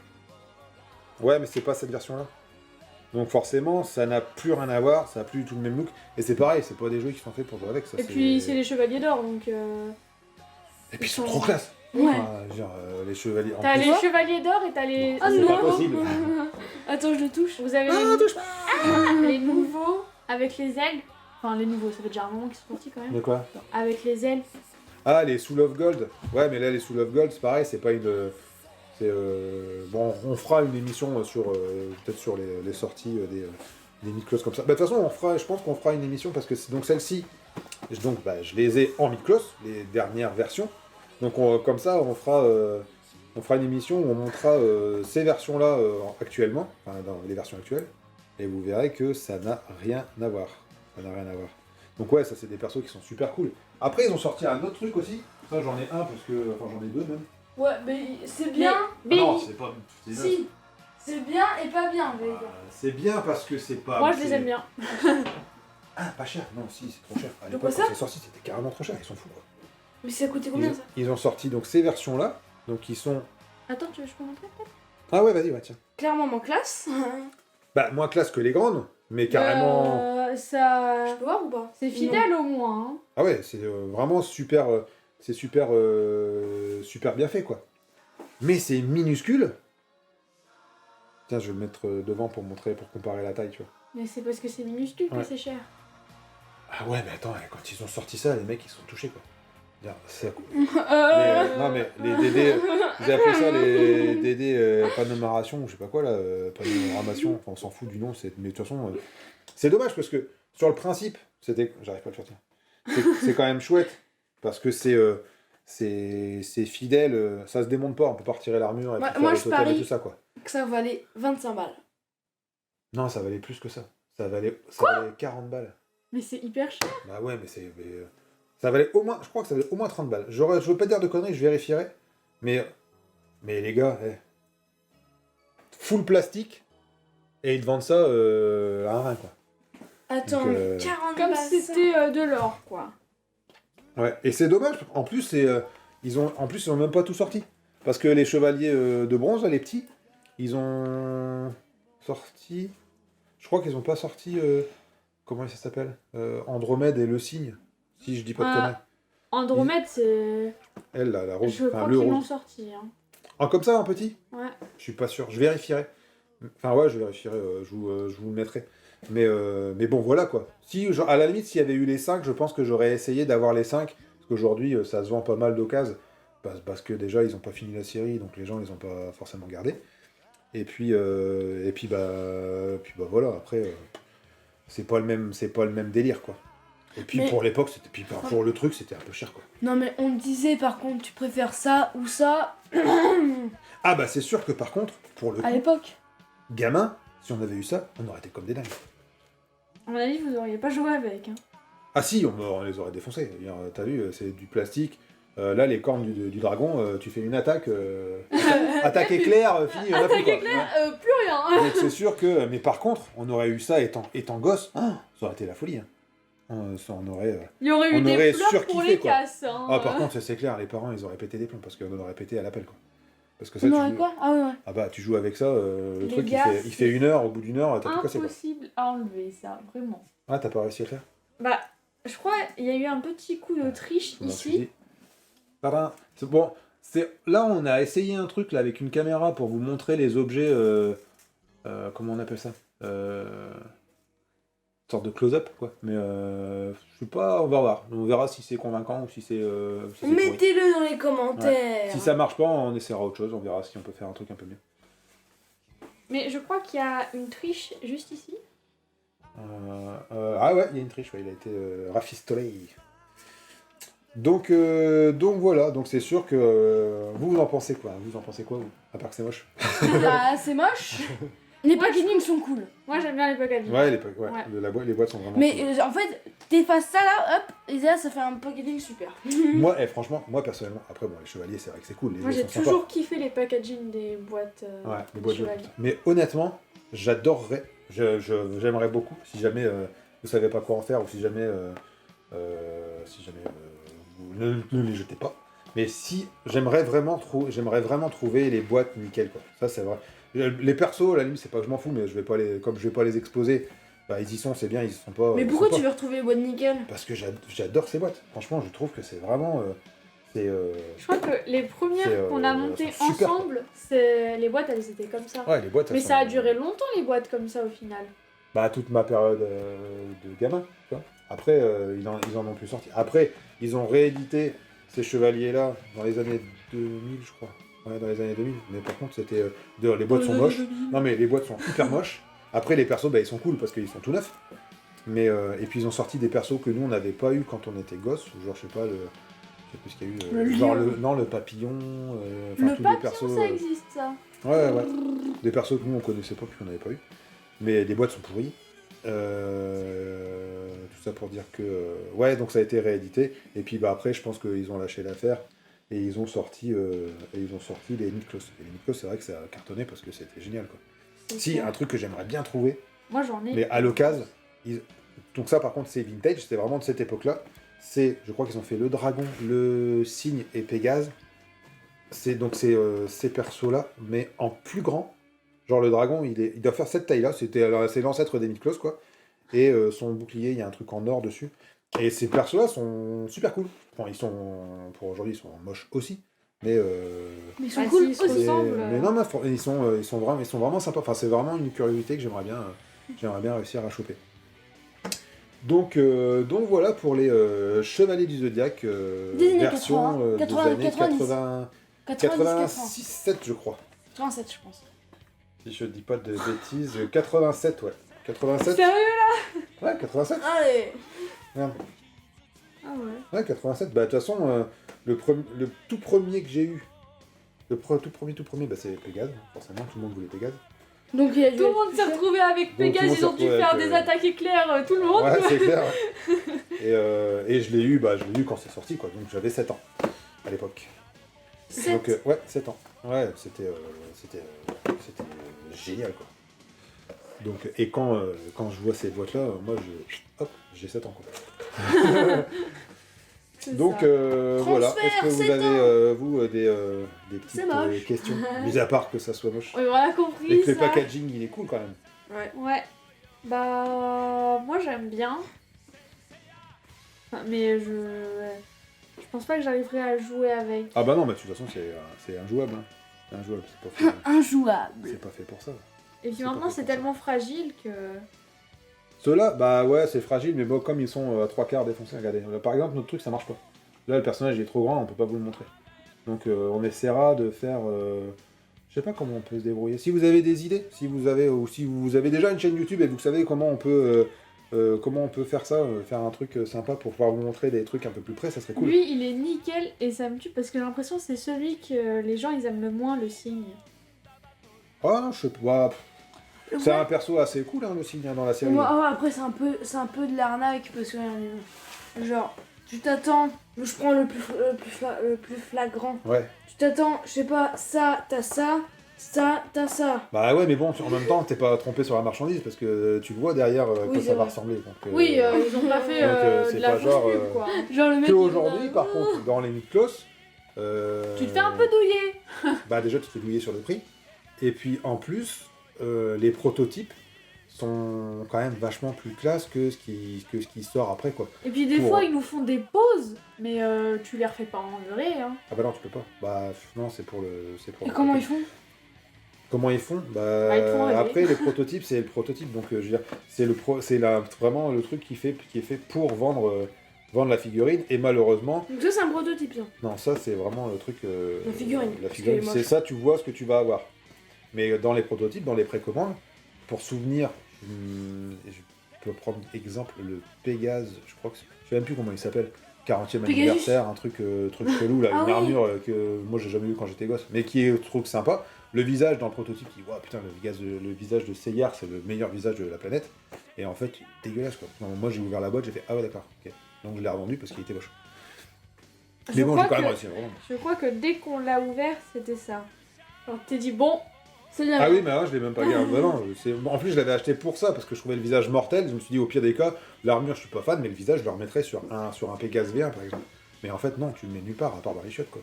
S1: ouais, mais c'est pas cette version-là. Donc forcément, ça n'a plus rien à voir, ça a plus du tout le même look. Et c'est pareil, c'est pas des jeux qui sont faits pour jouer avec. Ça,
S3: Et puis c'est les chevaliers d'or, donc...
S1: Et puis ils sont trop classe.
S3: Ouais.
S1: Enfin, je veux dire, les chevaliers... en
S3: T'as
S1: plus-
S3: les chevaliers d'or et t'as les...
S2: Ah
S1: C'est
S2: non.
S1: pas possible.
S2: Attends, je le touche.
S3: Vous avez
S1: Ah, touche pas.
S3: les nouveaux avec les ailes. Enfin, les nouveaux, ça fait déjà un moment qu'ils sont sortis quand même.
S1: De quoi?
S3: Avec les ailes.
S1: Ah, les Soul of Gold. Ouais, mais là, les Soul of Gold, c'est pareil, c'est pas une... C'est, bon, on fera une émission sur peut-être sur les sorties des mid-close comme ça. Bah, de toute façon, je pense qu'on fera une émission parce que donc celle-ci, donc je les ai en mid-close, les dernières versions. Donc comme ça, on fera une émission où on montrera ces versions-là actuellement, enfin dans les versions actuelles, et vous verrez que ça n'a rien à voir. Ça n'a rien à voir. Donc ouais, ça c'est des persos qui sont super cool. Après, ils ont sorti un autre truc aussi. Ça, j'en ai un parce que, enfin j'en ai deux même.
S2: Ouais, mais c'est bien.
S3: Mais
S1: non, c'est pas. C'est
S2: Si. C'est bien et pas bien, je vais dire.
S1: c'est bien parce que c'est pas.
S3: Moi, je les aime bien.
S1: Ah, pas cher. Non, si, c'est trop cher. À
S2: De
S1: l'époque,
S2: quoi ça
S1: quand c'est sorti, c'était carrément trop cher. Ils sont fous quoi.
S2: Mais ça a coûté combien ça?
S1: Ils ont sorti donc ces versions-là. Donc ils sont.
S3: Attends, je peux montrer peut-être?
S1: Ah ouais, vas-y, ouais, tiens.
S2: Clairement mon classe.
S1: Bah, moins classe que les grandes, mais carrément.
S3: Ça...
S2: Je peux voir ou pas?
S3: C'est fidèle au moins. Hein.
S1: Ah ouais, c'est vraiment super. C'est super, super bien fait quoi. Mais c'est minuscule. Tiens, je vais le mettre devant pour montrer, pour comparer la taille, tu vois.
S3: Mais c'est parce que c'est minuscule
S1: Ouais.
S3: que c'est cher.
S1: Ah ouais, mais attends, quand ils ont sorti ça, les mecs ils sont touchés quoi. C'est- non mais les DD, vous appelez ça les DD panomaration ou je sais pas quoi là, panoramation, enfin, on s'en fout du nom, mais de toute façon, c'est dommage parce que sur le principe, j'arrive pas à le faire tiens. C'est quand même chouette parce que c'est fidèle, ça se démonte pas, on peut pas retirer l'armure et
S2: Moi-
S1: puis
S2: moi,
S1: faire
S2: je
S1: les totems et
S2: parie.
S1: tout ça quoi.
S2: Que ça valait 25 balles.
S1: Non, ça valait plus que ça. Ça valait 40 balles.
S3: Mais c'est hyper cher.
S1: Bah ouais, mais ça valait au moins, je crois que ça valait au moins 30 balles. Je veux pas dire de conneries, je vérifierai. Mais les gars, full plastique, et ils te vendent ça à un rein, quoi.
S2: Attends,
S1: Donc,
S2: mais 40
S3: Comme
S2: balles.
S3: si c'était de l'or, quoi.
S1: Ouais, et c'est dommage, en plus, ils ont même pas tout sorti. Parce que les chevaliers de bronze, là, les petits, ils ont sorti... Je crois qu'ils ont pas sorti... comment ça s'appelle Andromède et le cygne, si je dis pas de conneries.
S3: Andromède, c'est...
S1: Elle, la rose,
S3: Je crois
S1: enfin,
S3: qu'ils
S1: le
S3: l'ont
S1: rose.
S3: sorti. Hein.
S1: Ah, comme ça, en petit
S3: Ouais.
S1: Je suis pas sûr, je vérifierai. Enfin ouais, je vérifierai, je vous le mettrai. Mais bon, voilà quoi. Si, à la limite, s'il y avait eu les 5, je pense que j'aurais essayé d'avoir les 5. Parce qu'aujourd'hui, ça se vend pas mal d'occasions. Parce que déjà, ils ont pas fini la série, donc les gens les ont pas forcément gardés. Et puis voilà, après, c'est pas le même délire quoi. Et puis
S2: Mais-
S1: pour l'époque, pour le truc, c'était un peu cher quoi.
S2: Non, mais on me disait par contre, tu préfères ça ou ça
S1: Ah bah c'est sûr que par contre, pour le
S2: à
S1: coup,
S2: l'époque.
S1: gamin, si on avait eu ça, on aurait été comme des dingues.
S3: À mon avis, vous auriez pas joué avec. Hein.
S1: Ah si, on les aurait défoncés. Je veux dire, t'as vu, c'est du plastique. Là, les cornes du dragon, tu fais une attaque. Attaque éclair, fini, on a plus, quoi.
S2: Plus rien.
S1: Donc c'est sûr que... Mais par contre, on aurait eu ça étant gosse, ça aurait été la folie. Hein. Ça, on aurait...
S3: Il y aurait eu
S1: On
S3: des
S1: aurait
S3: pleurs pour
S1: surkiffé,
S3: les
S1: quoi.
S3: casses. Hein.
S1: Ah par contre, ça, c'est clair, les parents, ils auraient pété des plombs, parce qu'on aurait pété à l'appel, quoi. Parce que ça,
S2: On
S1: tu
S2: aurait
S1: joues-
S2: quoi? Ah ouais, ouais.
S1: Ah bah, tu joues avec ça, le
S2: Les
S1: truc,
S2: gars,
S1: il fait 1 heure, au bout d'1 heure, t'as tout cassé, quoi.
S3: Impossible à enlever ça, vraiment.
S1: Ah, t'as pas réussi à le faire?
S3: Bah, je crois il y a eu un petit coup de triche
S1: Non,
S3: ici.
S1: tu dis. Pardon. C'est bon. Là, on a essayé un truc là avec une caméra pour vous montrer les objets. Comment on appelle ça Une sorte de close-up, quoi. Mais je sais pas, on va voir. On verra si c'est convaincant ou si c'est. Si c'est pourri.
S2: Mettez-le dans les commentaires.
S1: Si ça marche pas, on essaiera autre chose. On verra si on peut faire un truc un peu mieux.
S3: Mais je crois qu'il y a une triche juste ici.
S1: Ah ouais, il y a une triche. Ouais, il a été rafistolé. Donc voilà, donc c'est sûr que vous en pensez quoi? Vous en pensez quoi, vous? À part que c'est moche.
S2: Bah, c'est moche. Les
S3: Moi,
S2: packaging sont cool.
S3: Moi j'aime bien les packaging.
S1: Ouais,
S3: Ouais.
S1: les boîtes sont vraiment
S2: Mais
S1: cool.
S2: en fait, t'effaces ça là, hop, et là ça fait un packaging super.
S1: Moi, franchement, moi personnellement, après bon, les chevaliers, c'est vrai que c'est cool, les
S3: Moi
S1: jeux
S3: j'ai
S1: sont sympas.
S3: toujours kiffé les packaging des boîtes.
S1: Ouais, les boîtes de
S3: chevaliers.
S1: Mais honnêtement, j'adorerais, j'aimerais beaucoup, si jamais vous savez pas quoi en faire, ou si jamais, vous ne les jetez pas. Mais si, j'aimerais vraiment trouver les boîtes nickel, quoi. Ça, c'est vrai. Les persos, à la limite, c'est pas que je m'en fous, mais comme je vais pas les exposer, bah, ils y sont, c'est bien, ils y sont pas.
S2: Mais pourquoi tu veux retrouver les boîtes nickel?
S1: Parce que j'adore ces boîtes. Franchement, je trouve que c'est vraiment...
S3: Je crois que les premières qu'on a montées
S1: super,
S3: ensemble, les boîtes, elles étaient comme ça.
S1: Ouais, les boîtes,
S3: Mais ça a duré longtemps, les boîtes comme ça, au final.
S1: Bah, toute ma période de gamin, tu vois. Après, ils en ont plus sorti. Après, ils ont réédité ces chevaliers-là dans les années 2000, je crois. Ouais, dans les années 2000. Mais par contre, c'était... les boîtes sont moches. Non, mais les boîtes sont hyper moches. Après, les persos, bah, ils sont cool parce qu'ils sont tout neufs. Mais, et puis, ils ont sorti des persos que nous, on n'avait pas eu quand on était gosse. Genre, je sais pas, je sais plus ce qu'il y a eu. Genre, le papillon.
S3: Le
S1: tous
S3: papillon,
S1: les persos,
S3: ça existe, ça.
S1: Ouais. Des persos que nous, on connaissait pas puis qu'on n'avait pas eu. Mais les boîtes sont pourries. Tout ça pour dire que... ouais, donc ça a été réédité. Et puis bah, après, je pense qu'ils ont lâché l'affaire. Et ils ont sorti les Niklos. Et les Niklos, c'est vrai que ça a cartonné parce que c'était génial, quoi. Si, un truc que j'aimerais bien trouver,
S3: moi j'en ai.
S1: mais à l'occasion, donc ça par contre c'est vintage, c'était vraiment de cette époque-là. Je crois qu'ils ont fait le dragon, le cygne et Pégase. C'est ces persos-là, mais en plus grand. Genre le dragon, il doit faire cette taille-là, c'est l'ancêtre des Niklos, quoi. Et son bouclier, il y a un truc en or dessus. Et ces persos-là sont super cool. Enfin, pour aujourd'hui, ils sont moches aussi. Mais
S3: ils sont cool,
S2: ils se ressemblent.
S1: mais non, mais ils sont vraiment sympas. Enfin, c'est vraiment une curiosité que j'aimerais bien réussir à choper. Donc voilà pour les Chevaliers du Zodiaque version des années 86-7, je crois.
S2: 87, je pense.
S1: Si je dis pas de bêtises, 87, ouais. 87.
S3: Sérieux là?
S1: Ouais, 87.
S2: Allez.
S1: Merde.
S3: Ah ouais.
S1: Ouais, 87. Bah de toute façon, le tout premier que j'ai eu, tout premier, bah c'est Pégase. Forcément, tout le monde voulait Pégase.
S2: Donc il y a
S3: Tout le monde s'est retrouvé avec
S1: Donc,
S3: Pégase, ils ont dû faire des attaques éclairs, tout le monde.
S1: Ouais, c'est clair. Et je l'ai eu quand c'est sorti, quoi. Donc j'avais 7 ans à l'époque.
S2: 7.
S1: Donc ouais, 7 ans. Ouais, c'était génial, quoi. Donc, et quand je vois ces boîtes-là, moi, j'ai 7 ans, quoi. Donc, voilà. Est-ce que vous avez, vous, des petites questions? Mis à part que ça soit moche.
S3: Oui, on a compris.
S1: Et que le
S3: ça.
S1: packaging, il est cool, quand même.
S3: Ouais. Bah, moi j'aime bien. Enfin, mais je pense pas que j'arriverai à jouer avec.
S1: Ah bah non, mais de toute façon, c'est injouable. Hein. C'est injouable, c'est pas fait.
S2: Injouable.
S1: C'est pas fait pour ça.
S3: Et puis
S1: C'est
S3: maintenant
S1: pas
S3: c'est
S1: fait pour
S3: tellement fragile que.
S1: Ceux-là, bah ouais, c'est fragile, mais bon, comme ils sont à 3/4 défoncés, regardez. Par exemple, notre truc, ça marche pas. Là, le personnage il est trop grand, on peut pas vous le montrer. Donc on essaiera de faire... je sais pas comment on peut se débrouiller. Si vous avez des idées, si vous avez déjà une chaîne YouTube et vous savez comment on peut faire ça, faire un truc sympa pour pouvoir vous montrer des trucs un peu plus près, ça serait cool.
S3: Lui il est nickel et ça me tue parce que j'ai l'impression que c'est celui que les gens ils aiment le moins, le cygne.
S1: Ah non, je sais pas... C'est un perso assez cool, hein, le cygne, hein, dans la série.
S2: Après, c'est un peu de l'arnaque parce que genre, tu t'attends, je prends le plus flagrant.
S1: Ouais.
S2: Tu t'attends, je sais pas, ça, t'as ça, t'as ça.
S1: Bah ouais, mais bon, en même temps, t'es pas trompé sur la marchandise parce que tu vois derrière à quoi ça va ressembler. Donc,
S3: oui, ils ont pas fait
S1: c'est
S3: de la
S1: pas genre,
S3: fausse pub, quoi. Genre le mec.
S1: Aujourd'hui, par contre, dans les Niklos,
S3: tu te fais un peu douiller.
S1: Bah déjà, tu te fais douiller sur le prix. Et puis en plus, les prototypes sont quand même vachement plus classe que ce qui sort après, quoi.
S3: Et puis des fois, ils nous font des pauses, mais tu les refais pas en vrai, hein.
S1: Ah bah non, tu peux pas. Bah non, c'est pour le...
S2: Et comment ils font?
S1: Comment ils font? Bah après, les prototypes, c'est le prototype, donc je veux dire, c'est vraiment le truc qui est fait pour vendre la figurine, et malheureusement...
S2: Donc ça, c'est un prototype, ça.
S1: Non, ça, c'est vraiment le truc...
S2: la figurine.
S1: C'est ça, tu vois ce que tu vas avoir. Mais dans les prototypes, dans les précommandes, pour souvenir, je peux prendre exemple le Pégase, je crois que je sais même plus comment il s'appelle, 40e anniversaire, un truc chelou là, une armure que moi j'ai jamais eu quand j'étais gosse, mais qui est trop sympa. Le visage dans le prototype, qui voit putain le visage de Seyar, c'est le meilleur visage de la planète, et en fait dégueulasse, quoi. Non, moi j'ai ouvert la boîte, j'ai fait ah ouais d'accord, ok. Donc je l'ai revendu parce qu'il était moche. Mais bon, j'ai quand même réussi, vraiment.
S3: Je crois que dès qu'on l'a ouvert, c'était ça. Alors t'es dit bon,
S2: Celle-là.
S1: Ah oui, mais je l'ai même pas gardé. Bah non, en plus, je l'avais acheté pour ça, parce que je trouvais le visage mortel. Je me suis dit, au pire des cas, l'armure, je suis pas fan, mais le visage, je le remettrais sur un Pégase V1, par exemple. Mais en fait, non, tu le mets nulle part, à part dans les chiottes, quoi.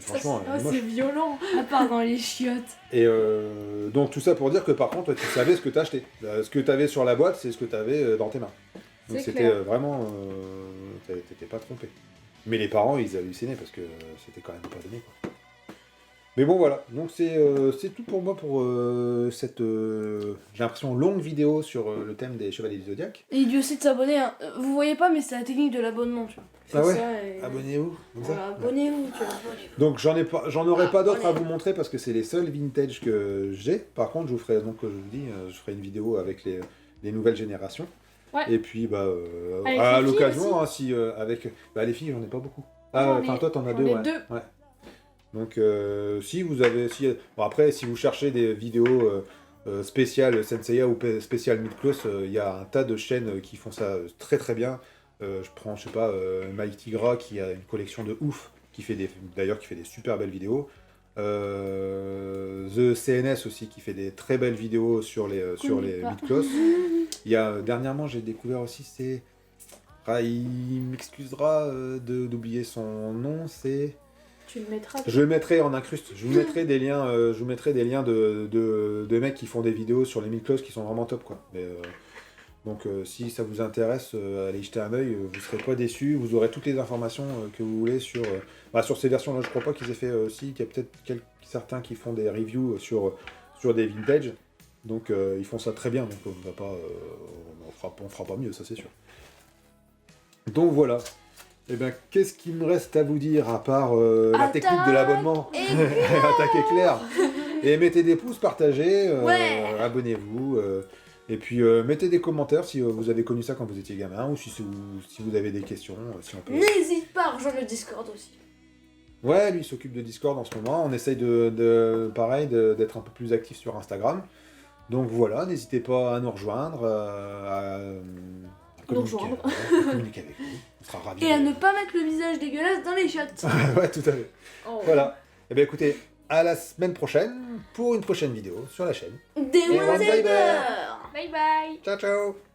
S1: Franchement,
S3: Oh, c'est violent.
S2: À part dans les chiottes.
S1: Et donc, tout ça pour dire que, par contre, toi, tu savais ce que t'as acheté. Ce que t'avais sur la boîte, c'est ce que t'avais dans tes mains. Donc,
S3: C'est
S1: c'était
S3: clair.
S1: vraiment... t'étais pas trompé. Mais les parents, ils hallucinaient, parce que c'était quand même pas donné, quoi. Mais bon, voilà. Donc, c'est tout pour moi pour cette, j'ai l'impression, longue vidéo sur le thème des Chevaliers du Zodiaque.
S2: Et Dieu sait de s'abonner. Hein. Vous voyez pas, mais c'est la technique de l'abonnement, tu vois.
S1: Ah ouais.
S2: Ça et...
S1: Abonnez-vous, comme ça.
S2: Voilà, abonnez-vous, tu vois.
S1: Donc j'en aurai pas d'autres à
S2: abonnez-vous.
S1: vous montrer parce que c'est les seuls vintage que j'ai. Par contre, je vous ferai, donc je vous dis, je ferai une vidéo avec les nouvelles générations.
S3: Ouais.
S1: Et puis
S3: Avec
S1: à
S3: les filles
S1: l'occasion, hein, si avec les filles, j'en ai pas beaucoup.
S3: J'en
S1: Enfin
S3: ai-
S1: toi t'en as
S3: j'en
S1: deux,
S3: ai
S1: ouais.
S3: deux.
S1: Ouais. Donc si vous avez, bon après si vous cherchez des vidéos spéciales Senseiya ou spéciales Mid-Close, il y a un tas de chaînes qui font ça très très bien. Je prends, je sais pas, Mike Tigra qui a une collection de ouf, qui fait des super belles vidéos. The CNS aussi qui fait des très belles vidéos sur les
S3: pas.
S1: mid-close. Il y a dernièrement j'ai découvert aussi il m'excusera d'oublier son nom, c'est...
S3: Tu le mettras.
S1: Je le mettrai en incruste, je vous mettrai des liens, de mecs qui font des vidéos sur les mid-close qui sont vraiment top quoi. Mais, donc si ça vous intéresse, allez jeter un œil, vous serez pas déçus, vous aurez toutes les informations que vous voulez sur ces versions-là. Je crois pas qu'ils aient fait aussi, qu'il y a peut-être certains qui font des reviews sur des vintage, donc ils font ça très bien, donc on va pas, on fera pas mieux, ça c'est sûr. Donc voilà. Et bien, qu'est-ce qu'il me reste à vous dire à part la technique de l'abonnement? Attaque éclair. Et mettez des pouces, partagez,
S2: Ouais.
S1: abonnez-vous. Et puis mettez des commentaires si vous avez connu ça quand vous étiez gamin ou si vous avez des questions. Si on peut...
S2: N'hésite pas à rejoindre le Discord aussi.
S1: Ouais, lui il s'occupe de Discord en ce moment. On essaye pareil, d'être un peu plus actif sur Instagram. Donc voilà, n'hésitez pas à nous rejoindre, à communiquer avec nous. On sera ravis.
S2: Et à ne pas mettre le visage dégueulasse dans les chiottes.
S1: Ouais, tout à fait.
S3: Oh.
S1: Voilà. Et bien écoutez, à la semaine prochaine pour une prochaine vidéo sur la chaîne.
S2: Des
S1: One
S2: One
S1: Cyber.
S2: Cyber.
S3: Bye bye.
S1: Ciao ciao.